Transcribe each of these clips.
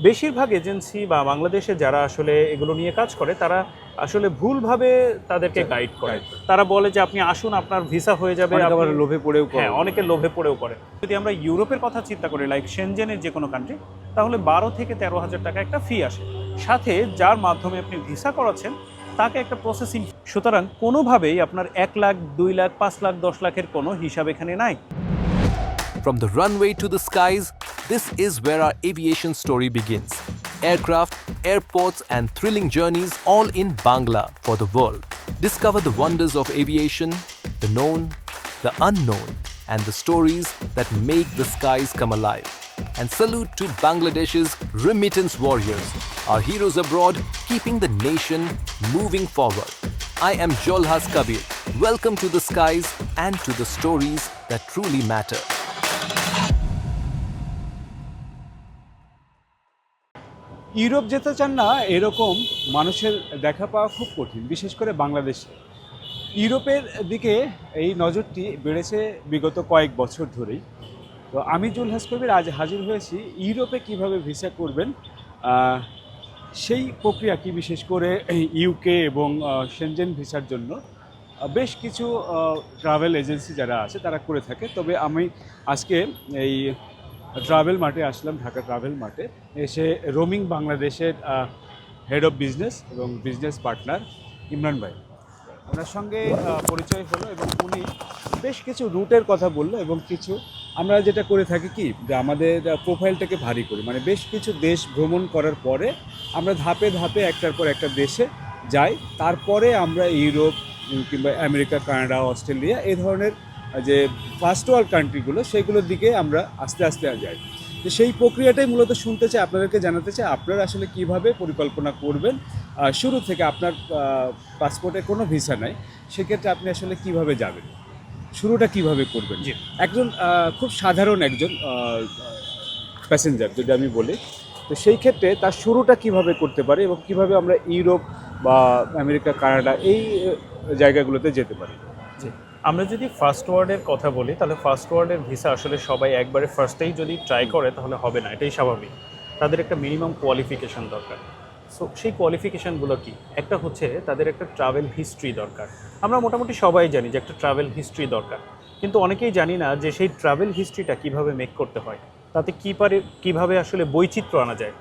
বেশিরভাগ এজেন্সি বা বাংলাদেশে যারা আসলে এগুলো নিয়ে কাজ করে তারা আসলে ভুলভাবে তাদেরকে গাইড করে। তারা বলে যে আপনি আসুন, আপনার ভিসা হয়ে যাবে, আবার লোভে পড়েও করে। হ্যাঁ, অনেকে লোভে পড়েও করে। যদি আমরা ইউরোপের কথা চিন্তা করি, লাইক শেনজেনের যে কোনো কান্ট্রি, তাহলে 12 থেকে 13,000 টাকা একটা ফি আসে, সাথে যার মাধ্যমে আপনি ভিসা করাচ্ছেন তাকে একটা প্রসেসিং। সুতরাং কোনোভাবেই আপনার 1 লাখ, 2 লাখ, 5 লাখ, 10 লাখের কোনো হিসাব এখানে নাই। From the runway to the skies, this is where our aviation story begins. Aircraft, airports, and thrilling journeys all in Bangla for the world. Discover the wonders of aviation, the known, the unknown, and the stories that make the skies come alive. And salute to Bangladesh's remittance warriors, our heroes abroad, keeping the nation moving forward. I am Jolhas Kabir. Welcome to the skies and to the stories that truly matter. Europe যেতে চান না এরকম মানুষের দেখা পাওয়া খুব কঠিন, বিশেষ করে বাংলাদেশে। ইউরোপের দিকে এই নজরটি বেড়েছে বিগত কয়েক বছর ধরেই। তো আমি জুলহাস কবির আজ হাজির হয়েছি ইউরোপে কিভাবে ভিসা করবেন সেই প্রক্রিয়া কি, বিশেষ করে ইউকে এবং শেনজেন ভিসার জন্য বেশ কিছু ট্রাভেল এজেন্সি যারা আছে তারা করে থাকে। তবে আমি আজকে এই ট্রাভেল মার্টে আসলাম, ঢাকা ট্রাভেল মার্টে এসে রোমিং বাংলাদেশের হেড অফ বিজনেস এবং বিজনেস পার্টনার ইমরান ভাই, ওনার সঙ্গে পরিচয় হলো এবং উনি বেশ কিছু রুটের কথা বললো এবং কিছু আমরা যেটা করে থাকি কি, যে আমাদের প্রোফাইলটাকে ভারী করি, মানে বেশ কিছু দেশ ভ্রমণ করার পরে আমরা ধাপে ধাপে একটার পর একটা দেশে যাই, তারপরে আমরা ইউরোপ কিংবা আমেরিকা, কানাডা, অস্ট্রেলিয়া এই ধরনের যে ফার্স্ট ওয়ার্ল্ড কান্ট্রিগুলো সেগুলোর দিকে আমরা আস্তে আস্তে যাই। তো সেই প্রক্রিয়াটাই মূলত শুনতে চাই, আপনাদেরকে জানাতে চাই আপনারা আসলে কিভাবে পরিকল্পনা করবেন। শুরু থেকে আপনার পাসপোর্টে কোনো ভিসা নাই, সেক্ষেত্রে আপনি আসলে কিভাবে যাবেন, শুরুটা কিভাবে করবেন। একজন খুব সাধারণ একজন প্যাসেঞ্জার যদি আমি বলি, তো সেই ক্ষেত্রে তার শুরুটা কিভাবে করতে পারে এবং কিভাবে আমরা ইউরোপ বা আমেরিকা, কানাডা এই জায়গাগুলোতে যেতে পারি। আমরা যদি ফার্স্ট ওয়ার্ল্ডের কথা বলি, তাহলে ফার্স্ট ওয়ার্ল্ডের ভিসা আসলে সবাই একবারে ফার্স্টেই যদি ট্রাই করে তাহলে হবে না, এটাই স্বাভাবিক। তাদের একটা মিনিমাম কোয়ালিফিকেশান দরকার। সো সেই কোয়ালিফিকেশানগুলো কি? একটা হচ্ছে তাদের একটা ট্রাভেল হিস্ট্রি দরকার। আমরা মোটামুটি সবাই জানি যে একটা ট্রাভেল হিস্ট্রি দরকার, কিন্তু অনেকেই জানি না যে সেই ট্রাভেল হিস্ট্রিটা কীভাবে মেক করতে হয়, তাতে কীভাবে আসলে বৈচিত্র্য আনা যায়।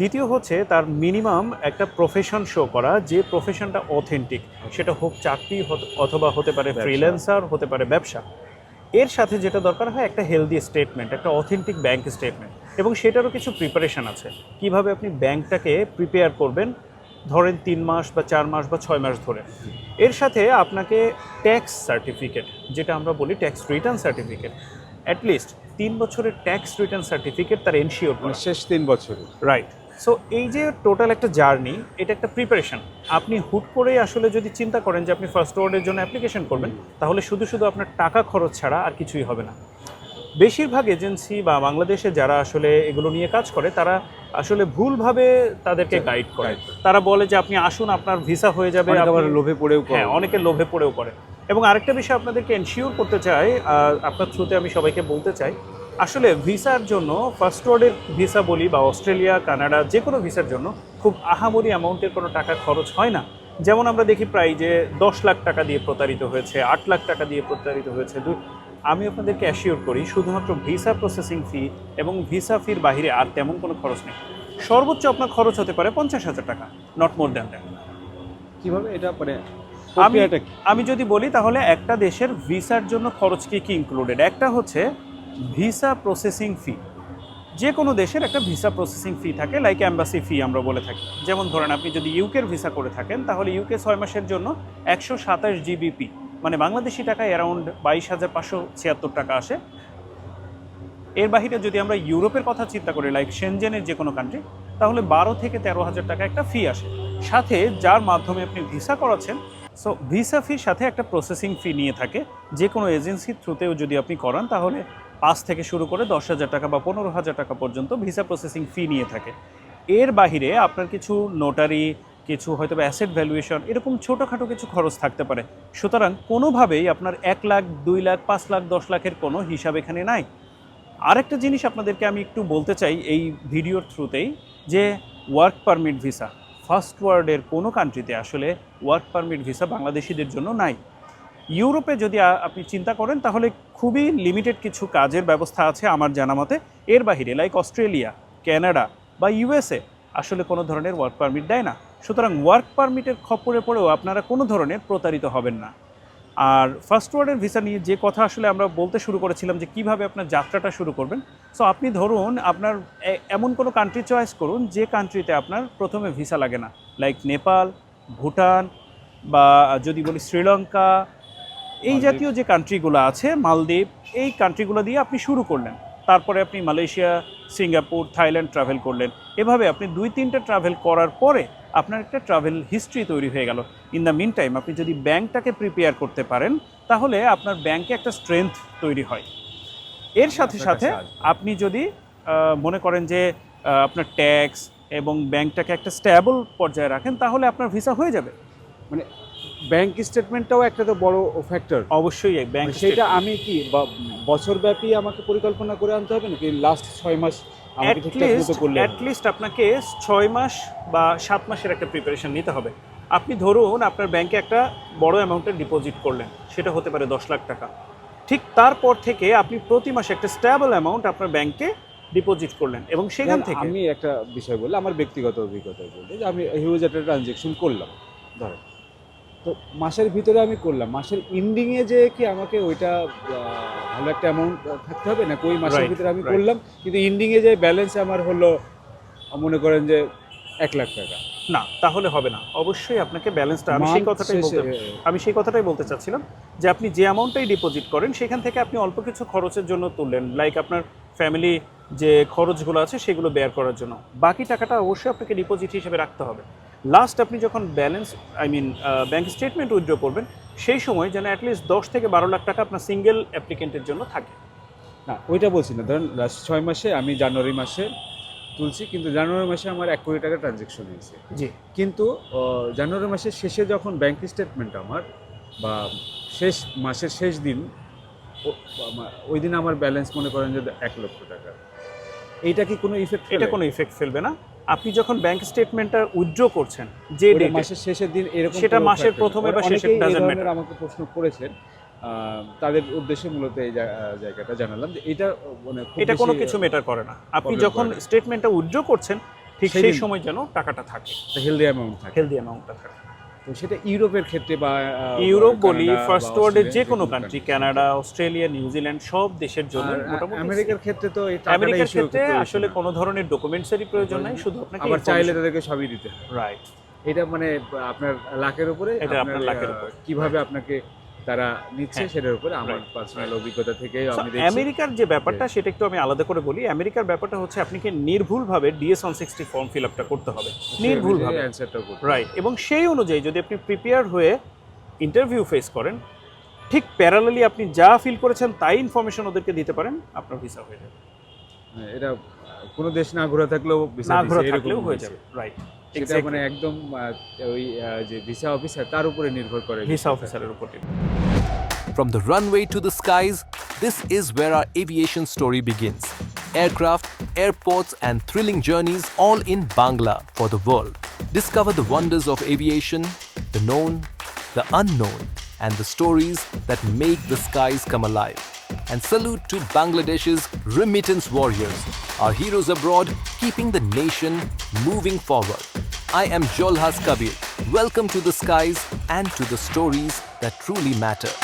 দ্বিতীয় হচ্ছে তার মিনিমাম একটা প্রফেশন শো করা, যে প্রফেশনটা অথেন্টিক, সেটা হোক চাকরি অথবা হতে পারে ফ্রিল্যান্সার, হতে পারে ব্যবসা। এর সাথে যেটা দরকার হয় একটা হেলদি স্টেটমেন্ট, একটা অথেন্টিক ব্যাংক স্টেটমেন্ট, এবং সেটারও কিছু প্রিপারেশান আছে। কিভাবে আপনি ব্যাংকটাকে প্রিপেয়ার করবেন, ধরেন 3 মাস বা 4 মাস বা 6 মাস ধরে। এর সাথে আপনাকে ট্যাক্স সার্টিফিকেট, যেটা আমরা বলি ট্যাক্স রিটার্ন সার্টিফিকেট, অ্যাটলিস্ট 3 বছরের ট্যাক্স রিটার্ন সার্টিফিকেট তার এনশিওর করা, শেষ 3 বছর, রাইট। সো এই যে টোটাল একটা জার্নি, এটা একটা প্রিপারেশন। আপনি হুট করেই আসলে যদি চিন্তা করেন যে আপনি ফার্স্ট ওয়ার্ল্ডের জন্য অ্যাপ্লিকেশন করবেন, তাহলে শুধু শুধু আপনার টাকা খরচ ছাড়া আর কিছুই হবে না। বেশিরভাগ এজেন্সি বা বাংলাদেশে যারা আসলে এগুলো নিয়ে কাজ করে তারা আসলে ভুলভাবে তাদেরকে গাইড করে। তারা বলে যে আপনি আসুন, আপনার ভিসা হয়ে যাবে, আবার লোভে পড়েও করে। হ্যাঁ, অনেকে লোভে পড়েও করে। এবং আরেকটা বিষয় আপনাদেরকে এনশিওর করতে চাই, আপনার থ্রুতে আমি সবাইকে বলতে চাই, আসলে ভিসার জন্য ফার্স্ট ওয়ার্ল্ডের ভিসা বলি বা অস্ট্রেলিয়া, কানাডা, যে কোনো ভিসার জন্য খুব আহামরি অ্যামাউন্টের কোনো টাকা খরচ হয় না। যেমন আমরা দেখি প্রায় যে 10 লাখ টাকা দিয়ে প্রতারিত হয়েছে, 8 লাখ টাকা দিয়ে প্রতারিত হয়েছে। আমি আপনাদেরকে অ্যাসিওর করি শুধুমাত্র ভিসা প্রসেসিং ফি এবং ভিসা ফির বাহিরে আর তেমন কোনো খরচ নেই। সর্বোচ্চ আপনার খরচ হতে পারে 50,000 টাকা, নট মোর দ্যান দ্যাট। কীভাবে এটা মানে আমি যদি বলি তাহলে একটা দেশের ভিসার জন্য খরচ কি কি ইনক্লুডেড। একটা হচ্ছে ভিসা প্রসেসিং ফি। যে কোনো দেশের একটা ভিসা প্রসেসিং ফি থাকে, লাইক অ্যাম্বাসি ফি আমরা বলে থাকি। যেমন ধরেন আপনি যদি ইউকের ভিসা করে থাকেন, তাহলে ইউকে 6 মাসের জন্য 127 জিবিপি, মানে বাংলাদেশি টাকায় অ্যারাউন্ড 22,576 টাকা আসে। এর বাহিরে যদি আমরা ইউরোপের কথা চিন্তা করি, লাইক শেনজেনের যে কোনো কান্ট্রি, তাহলে 12 থেকে 13,000 টাকা একটা ফি আসে, সাথে যার মাধ্যমে আপনি ভিসা করাচ্ছেন। সো ভিসা ফির সাথে একটা প্রসেসিং ফি নিয়ে থাকে। যে কোনো এজেন্সির থ্রুতেও যদি আপনি করান, তাহলে 5 থেকে শুরু করে 10,000 টাকা বা 15,000 টাকা পর্যন্ত ভিসা প্রসেসিং ফি নিয়ে থাকে। এর বাহিরে আপনার কিছু নোটারি, কিছু হয়তো বা অ্যাসেট ভ্যালুয়েশন, এরকম ছোটোখাটো কিছু খরচ থাকতে পারে। সুতরাং কোনোভাবেই আপনার 1 লাখ, 2 লাখ, 5 লাখ, 10 লাখের কোনো হিসাব এখানে নাই। আরেকটা জিনিস আপনাদেরকে আমি একটু বলতে চাই এই ভিডিওর থ্রুতেই, যে ওয়ার্ক পারমিট ভিসা, ফার্স্ট ওয়ার্ল্ডের কোনো কান্ট্রিতে আসলে ওয়ার্ক পারমিট ভিসা বাংলাদেশিদের জন্য নাই। ইউরোপে যদি আপনি চিন্তা করেন তাহলে খুবই লিমিটেড কিছু কাজের ব্যবস্থা আছে আমার জানা মতে। এর বাহিরে লাইক অস্ট্রেলিয়া, কানাডা বা ইউএসএ আসলে কোনো ধরনের ওয়ার্ক পারমিট দেয় না। সুতরাং ওয়ার্ক পারমিটের খপ্পরে পড়েও আপনারা কোনো ধরনের প্রতারিত হবেন না। আর ফার্স্ট ওয়ার্ল্ডের ভিসা নিয়ে যে কথা আসলে আমরা বলতে শুরু করেছিলাম যে কিভাবে আপনার যাত্রাটা শুরু করবেন। সো আপনি ধরুন আপনার এমন কোনো কান্ট্রি চয়েস করুন যে কান্ট্রিতে আপনার প্রথমে ভিসা লাগে না, লাইক নেপাল, ভুটান বা যদি বলি শ্রীলঙ্কা, এই জাতীয় যে কান্ট্রিগুলো আছে, মালদ্বীপ, এই কান্ট্রিগুলো দিয়ে আপনি শুরু করলেন। তারপরে আপনি মালয়েশিয়া, সিঙ্গাপুর, থাইল্যান্ড ট্রাভেল করলেন। এভাবে আপনি 2-3টা ট্রাভেল করার পরে আপনার একটা ট্রাভেল হিস্ট্রি তৈরি হয়ে গেল। ইন দ্য মিন টাইম আপনি যদি ব্যাংকটাকে প্রিপেয়ার করতে পারেন তাহলে আপনার ব্যাংকে একটা স্ট্রেংথ তৈরি হয়। এর সাথে সাথে আপনি যদি মনে করেন যে আপনার ট্যাক্স এবং ব্যাংকটাকে একটা স্ট্যাবল পর্যায়ে রাখেন তাহলে আপনার ভিসা হয়ে যাবে। মানে ব্যাংক স্টেটমেন্টটাও একটা তো বড় ফ্যাক্টর। অবশ্যই ব্যাংক সেটা আমি কি বছরব্যাপী আমাকে পরিকল্পনা করে আনতে হবে নাকি লাস্ট 6 মাস আমাকে ঠিকঠাক মতো করলে? অ্যাটলিস্ট আপনাকে 6 মাস বা 7 মাসের একটা প্রিপারেশন নিতে হবে। আপনি ধরুন আপনার ব্যাংকে একটা বড় অ্যামাউন্টের ডিপোজিট করলেন, সেটা হতে পারে 10 লাখ টাকা। ঠিক তারপর থেকে আপনি প্রতি মাসে একটা স্ট্যাবল অ্যামাউন্ট আপনার ব্যাংকে ডিপোজিট করলেন এবং সেখান থেকে আমি একটা বিষয় বললাম, আমার ব্যক্তিগত অভিজ্ঞতা বলতে যে আমি হিউজ একটা ট্রানজেকশন করলাম ধরেন, তো মাসের ভিতরে আমি করলাম, মাসের এন্ডিংয়ে যে কি আমাকে ওইটা ভালো একটা অ্যামাউন্ট থাকতে হবে না ওই মাসের ভিতরে আমি করলাম কিন্তু এন্ডিংয়ে যে ব্যালেন্স আমার হলো মনে করেন যে 1 লাখ টাকা, না তাহলে হবে না। অবশ্যই আপনাকে ব্যালেন্সটা, আমি সেই কথাটাই বলতে চাচ্ছিলাম যে আপনি যে অ্যামাউন্টটাই ডিপোজিট করেন সেখান থেকে আপনি অল্প কিছু খরচের জন্য তুললেন, লাইক আপনার ফ্যামিলি যে খরচগুলো আছে সেগুলো বেয়ার করার জন্য। বাকি টাকাটা অবশ্যই আপনাকে ডিপোজিট হিসেবে রাখতে হবে। লাস্ট আপনি যখন ব্যালেন্স ব্যাংক স্টেটমেন্ট উইথড্র করবেন সেই সময় যেন অ্যাটলিস্ট 10 থেকে 12 লাখ টাকা আপনার সিঙ্গেল অ্যাপ্লিকেন্টের জন্য থাকে। না ওইটা বলছি না, ধরেন লাস্ট 6 মাসে আমি জানুয়ারি মাসে তুলছি কিন্তু জানুয়ারি মাসে আমার 1 কোটি টাকা ট্রানজ্যাকশন হয়েছে। জি, কিন্তু জানুয়ারি মাসের শেষে যখন ব্যাংক স্টেটমেন্ট আমার বা মাসের শেষ দিন ওই দিন আমার ব্যালেন্স মনে করেন যে 1 লক্ষ টাকা, এইটা কি কোনো ইফেক্ট? এটা কোনো ইফেক্ট ফেলবে না। আপনি যখন ব্যাংক স্টেটমেন্টটা উইথড্র করছেন যে ডেটে, মাসের শেষের দিন এরকম সেটা মাসের প্রথমে বা শেষে ডাজন্ট ম্যাটার। আমাকে প্রশ্ন করেছেন, তাদের উদ্দেশ্যে মূলত এই জায়গাটা জানালাম যে এটা কোনো কিছু ম্যাটার করে না। আপনি যখন স্টেটমেন্টটা উইথড্র করছেন ঠিক সেই সময় যেন টাকাটা থাকে, হেলদি অ্যামাউন্টটা থাকে। তো সেটা ইউরোপের ক্ষেত্রে বা ইউরোপ বলি, ফার্স্ট ওয়ার্ল্ডের যে কোনো কান্ট্রি, কানাডা, অস্ট্রেলিয়া, নিউজিল্যান্ড, সব দেশের জন্য মোটামুটি। আমেরিকার ক্ষেত্রে তো আমেরিকার ক্ষেত্রে আসলে কোনো ধরনের ডকুমেন্টসেরই প্রয়োজন নাই, শুধু আপনাকে আবার চাইলে তাদেরকে সবই দিতে হয়। রাইট, এটা মানে আপনার লাখের উপরে, এটা আপনার লাখের উপরে কিভাবে আপনাকে তারা নিচ্ছে সেটার উপরে আমার পার্সোনাল অভিজ্ঞতা থেকে আমি দেখি। আমেরিকার যে ব্যাপারটা সেটা একটু আমি আলাদা করে বলি। আমেরিকার ব্যাপারটা হচ্ছে আপনাকে নির্ভুলভাবে DS-160 ফর্ম ফিল আপটা করতে হবে, নির্ভুলভাবে, রাইট। এবং সেই অনুযায়ী যদি আপনি প্রিপেয়ার হয়ে ইন্টারভিউ ফেস করেন, ঠিক প্যারালালি আপনি যা ফিল করেছেন তাই ইনফরমেশন ওদেরকে দিতে পারেন, আপনার ভিসা হয়ে যাবে। এটা কোনো দেশ না ঘোরা থাকলেও হয়ে যাবে, রাইট। এটা মানে একদম ওই যে ভিসা অফিসার তার উপরে নির্ভর করে, ভিসা অফিসারের উপর। From the runway to the skies, this is where our aviation story begins. Aircraft, airports, and thrilling journeys all in Bangla for the world. Discover the wonders of aviation, the known, the unknown, and the stories that make the skies come alive. And salute to Bangladesh's remittance warriors, our heroes abroad keeping the nation moving forward. I am Jolhas Kabir. Welcome to the skies and to the stories that truly matter.